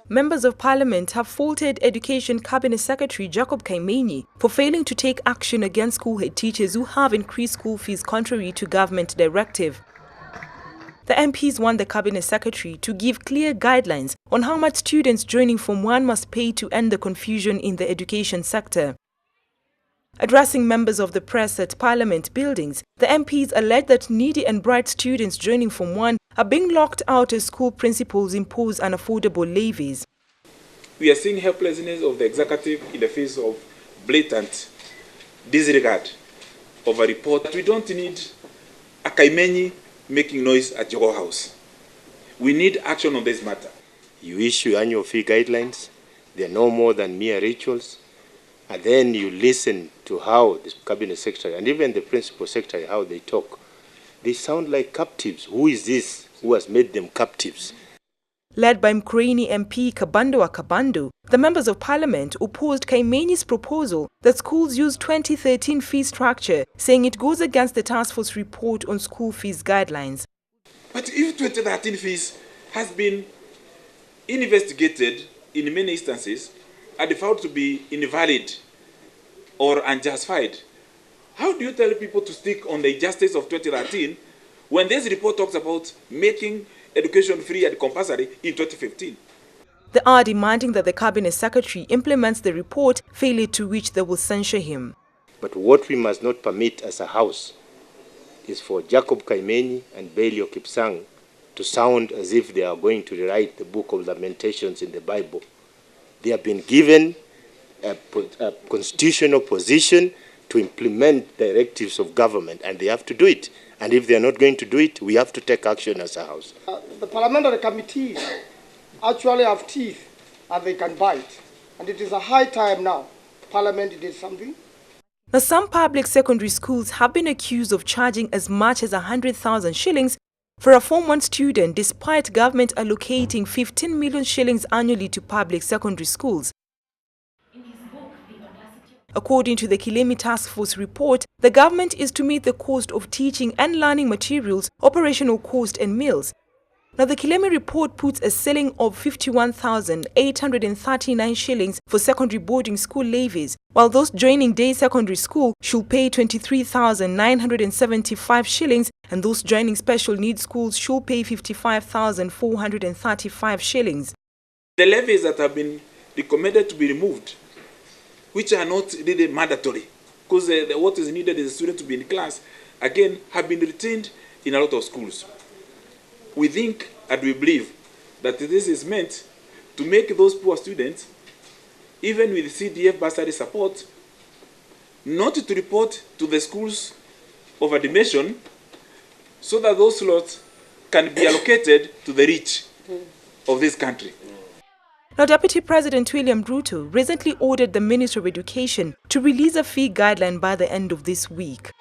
Members of Parliament have faulted Education Cabinet Secretary Jacob Kaimeni for failing to take action against school head teachers who have increased school fees contrary to government directive. The MPs want the Cabinet Secretary to give clear guidelines on how much students joining Form 1 must pay to end the confusion in the education sector. Addressing members of the press at Parliament buildings, the MPs alleged that needy and bright students joining Form 1 are being locked out as school principals impose unaffordable levies. We are seeing helplessness of the executive in the face of blatant disregard of a report. We don't need a Kaimeni making noise at your house. We need action on this matter. You issue annual fee guidelines. They are no more than mere rituals. And then you listen to how the Cabinet Secretary and even the Principal Secretary, how they talk. They sound like captives. Who is this who has made them captives? Led by Mkureni MP Kabando Akabando, the members of Parliament opposed Kaimeni's proposal that schools use 2013 fee structure, saying it goes against the task force report on school fees guidelines. But if 2013 fees has been investigated in many instances and found to be invalid or unjustified, how do you tell people to stick on the injustice of 2013 when this report talks about making education free and compulsory in 2015? They are demanding that the Cabinet Secretary implements the report, failure to which they will censure him. But what we must not permit as a House is for Jacob Kaimeni and Belio Kipsang to sound as if they are going to rewrite the book of Lamentations in the Bible. They have been given a constitutional position to implement directives of government, and they have to do it. And if they are not going to do it, we have to take action as a House. The parliamentary committees actually have teeth and they can bite. And it is a high time now Parliament did something. Now, some public secondary schools have been accused of charging as much as 100,000 shillings for a Form 1 student, despite government allocating 15 million shillings annually to public secondary schools. According to the Kilemi Task Force report, the government is to meet the cost of teaching and learning materials, operational cost and meals. Now, the Kilemi report puts a ceiling of 51,839 shillings for secondary boarding school levies, while those joining day secondary school should pay 23,975 shillings and those joining special needs schools should pay 55,435 shillings. The levies that have been recommended to be removed, which are not really mandatory, because what is needed is a student to be in class, again, have been retained in a lot of schools. We think and we believe that this is meant to make those poor students, even with CDF bursary support, not to report to the schools of admission so that those slots can be allocated to the rich of this country. Now, Deputy President William Ruto recently ordered the Ministry of Education to release a fee guideline by the end of this week.